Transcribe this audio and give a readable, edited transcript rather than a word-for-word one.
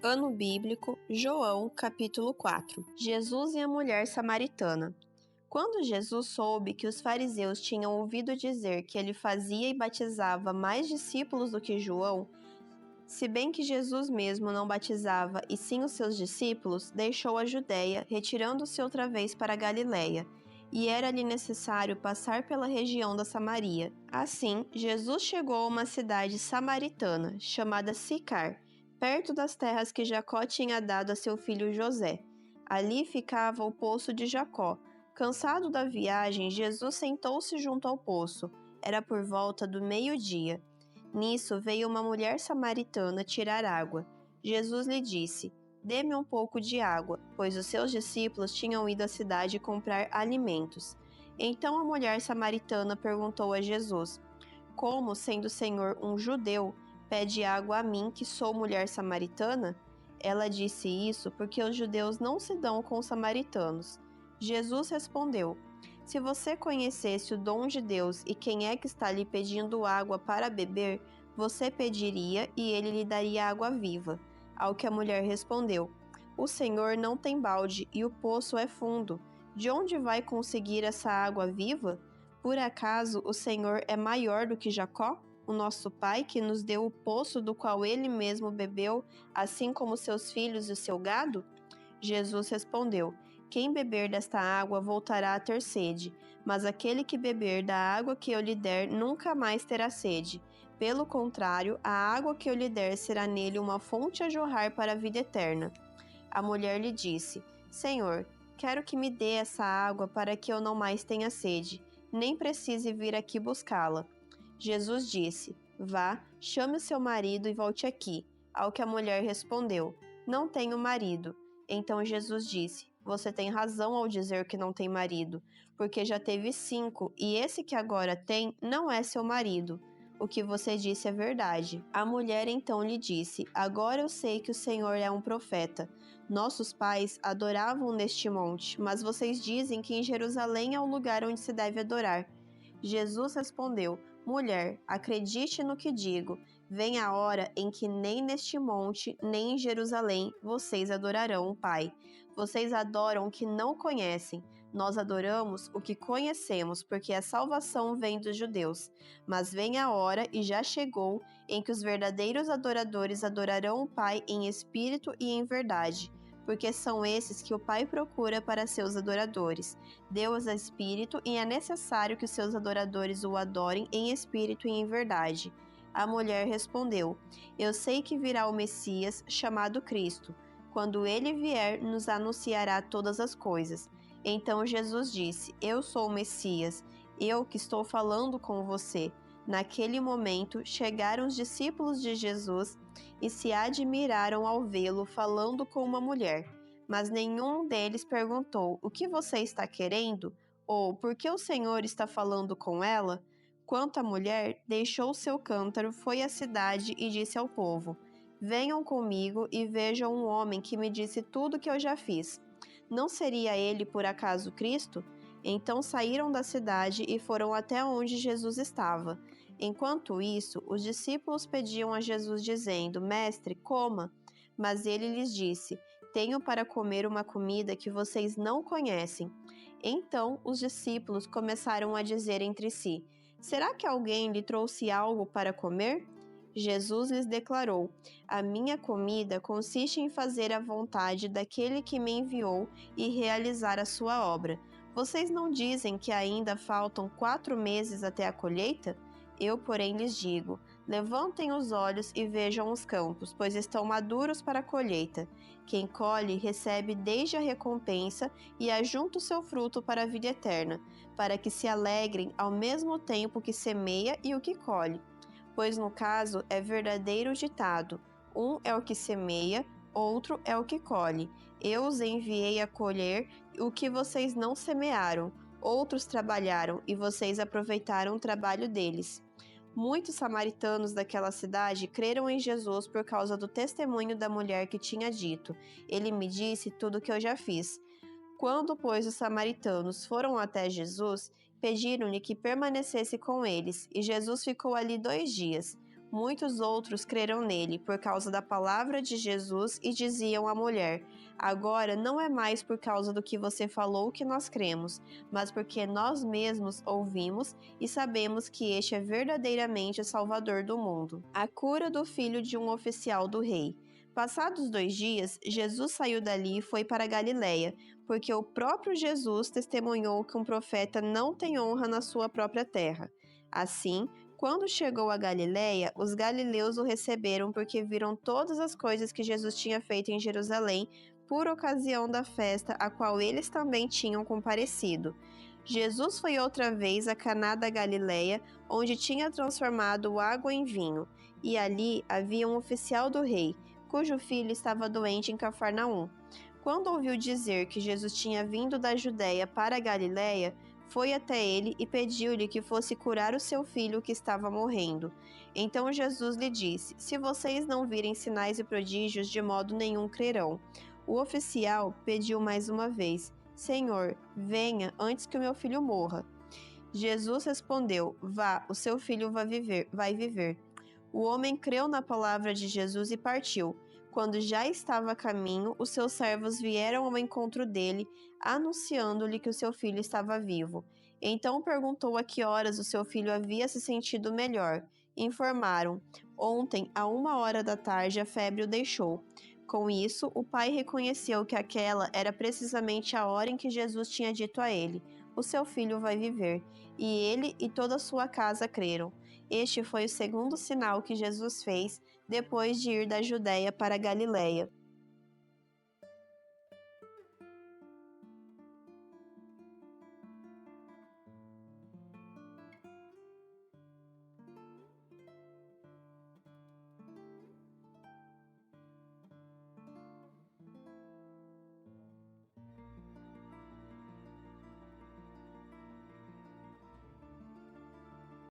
Ano Bíblico, João, capítulo 4. Jesus e a mulher samaritana. Quando Jesus soube que os fariseus tinham ouvido dizer que ele fazia e batizava mais discípulos do que João, se bem que Jesus mesmo não batizava e sim os seus discípulos, deixou a Judéia, retirando-se outra vez para a Galiléia, e era-lhe necessário passar pela região da Samaria. Assim, Jesus chegou a uma cidade samaritana, chamada Sicar, perto das terras que Jacó tinha dado a seu filho José. Ali ficava o poço de Jacó. Cansado da viagem, Jesus sentou-se junto ao poço. Era por volta do meio-dia. Nisso veio uma mulher samaritana tirar água. Jesus lhe disse: "Dê-me um pouco de água", pois os seus discípulos tinham ido à cidade comprar alimentos. Então a mulher samaritana perguntou a Jesus: "Como, sendo o Senhor um judeu, pede água a mim, que sou mulher samaritana?" Ela disse isso porque os judeus não se dão com os samaritanos. Jesus respondeu: "Se você conhecesse o dom de Deus e quem é que está lhe pedindo água para beber, você pediria e ele lhe daria água viva." Ao que a mulher respondeu: "O Senhor não tem balde e o poço é fundo. De onde vai conseguir essa água viva? Por acaso o Senhor é maior do que Jacó, o nosso pai, que nos deu o poço do qual ele mesmo bebeu, assim como seus filhos e o seu gado?" Jesus respondeu: "Quem beber desta água voltará a ter sede, mas aquele que beber da água que eu lhe der nunca mais terá sede. Pelo contrário, a água que eu lhe der será nele uma fonte a jorrar para a vida eterna." A mulher lhe disse: "Senhor, quero que me dê essa água para que eu não mais tenha sede, nem precise vir aqui buscá-la." Jesus disse: "Vá, chame o seu marido e volte aqui." Ao que a mulher respondeu: "Não tenho marido." Então Jesus disse: "Você tem razão ao dizer que não tem marido, porque já teve 5, e esse que agora tem não é seu marido. O que você disse é verdade." A mulher então lhe disse: "Agora eu sei que o Senhor é um profeta. Nossos pais adoravam neste monte, mas vocês dizem que em Jerusalém é o lugar onde se deve adorar." Jesus respondeu: "Mulher, acredite no que digo. Vem a hora em que nem neste monte, nem em Jerusalém, vocês adorarão o Pai. Vocês adoram o que não conhecem. Nós adoramos o que conhecemos, porque a salvação vem dos judeus. Mas vem a hora, e já chegou, em que os verdadeiros adoradores adorarão o Pai em espírito e em verdade, porque são esses que o Pai procura para seus adoradores. Deus é espírito e é necessário que os seus adoradores o adorem em espírito e em verdade." A mulher respondeu: "Eu sei que virá o Messias, chamado Cristo. Quando ele vier, nos anunciará todas as coisas." Então Jesus disse: "Eu sou o Messias, eu que estou falando com você." Naquele momento, chegaram os discípulos de Jesus e se admiraram ao vê-lo falando com uma mulher. Mas nenhum deles perguntou: "O que você está querendo?" ou "Por que o Senhor está falando com ela?" Quanto à mulher, deixou seu cântaro, foi à cidade e disse ao povo: "Venham comigo e vejam um homem que me disse tudo o que eu já fiz. Não seria ele, por acaso, Cristo?" Então saíram da cidade e foram até onde Jesus estava. Enquanto isso, os discípulos pediam a Jesus, dizendo: "Mestre, coma." Mas ele lhes disse: "Tenho para comer uma comida que vocês não conhecem." Então os discípulos começaram a dizer entre si: "Será que alguém lhe trouxe algo para comer?" Jesus lhes declarou: "A minha comida consiste em fazer a vontade daquele que me enviou e realizar a sua obra. Vocês não dizem que ainda faltam 4 meses até a colheita? Eu, porém, lhes digo: levantem os olhos e vejam os campos, pois estão maduros para a colheita. Quem colhe recebe desde a recompensa e ajunta o seu fruto para a vida eterna, para que se alegrem ao mesmo tempo que semeia e o que colhe. Pois no caso é verdadeiro o ditado: um é o que semeia, outro é o que colhe. Eu os enviei a colher o que vocês não semearam. Outros trabalharam e vocês aproveitaram o trabalho deles." Muitos samaritanos daquela cidade creram em Jesus por causa do testemunho da mulher que tinha dito: "Ele me disse tudo o que eu já fiz." Quando, pois, os samaritanos foram até Jesus, pediram-lhe que permanecesse com eles, e Jesus ficou ali 2 dias. Muitos outros creram nele por causa da palavra de Jesus e diziam à mulher: agora não é mais por causa do que você falou que nós cremos, mas porque nós mesmos ouvimos e sabemos que este é verdadeiramente o Salvador do mundo. A cura do filho de um oficial do rei. Passados 2 dias, Jesus saiu dali e foi para Galiléia, porque o próprio Jesus testemunhou que um profeta não tem honra na sua própria terra. Assim, quando chegou a Galiléia, os galileus o receberam porque viram todas as coisas que Jesus tinha feito em Jerusalém por ocasião da festa a qual eles também tinham comparecido. Jesus foi outra vez a Caná da Galiléia, onde tinha transformado água em vinho, e ali havia um oficial do rei, cujo filho estava doente em Cafarnaum. Quando ouviu dizer que Jesus tinha vindo da Judéia para a Galiléia, foi até ele e pediu-lhe que fosse curar o seu filho que estava morrendo. Então Jesus lhe disse: se vocês não virem sinais e prodígios, de modo nenhum crerão. O oficial pediu mais uma vez: Senhor, venha antes que o meu filho morra. Jesus respondeu: vá, o seu filho vai viver. O homem creu na palavra de Jesus e partiu. Quando já estava a caminho, os seus servos vieram ao encontro dele, anunciando-lhe que o seu filho estava vivo. Então perguntou a que horas o seu filho havia se sentido melhor. Informaram: ontem, à 1 hora da tarde, a febre o deixou. Com isso, o pai reconheceu que aquela era precisamente a hora em que Jesus tinha dito a ele: o seu filho vai viver. E ele e toda a sua casa creram. Este foi o segundo sinal que Jesus fez depois de ir da Judéia para a Galiléia.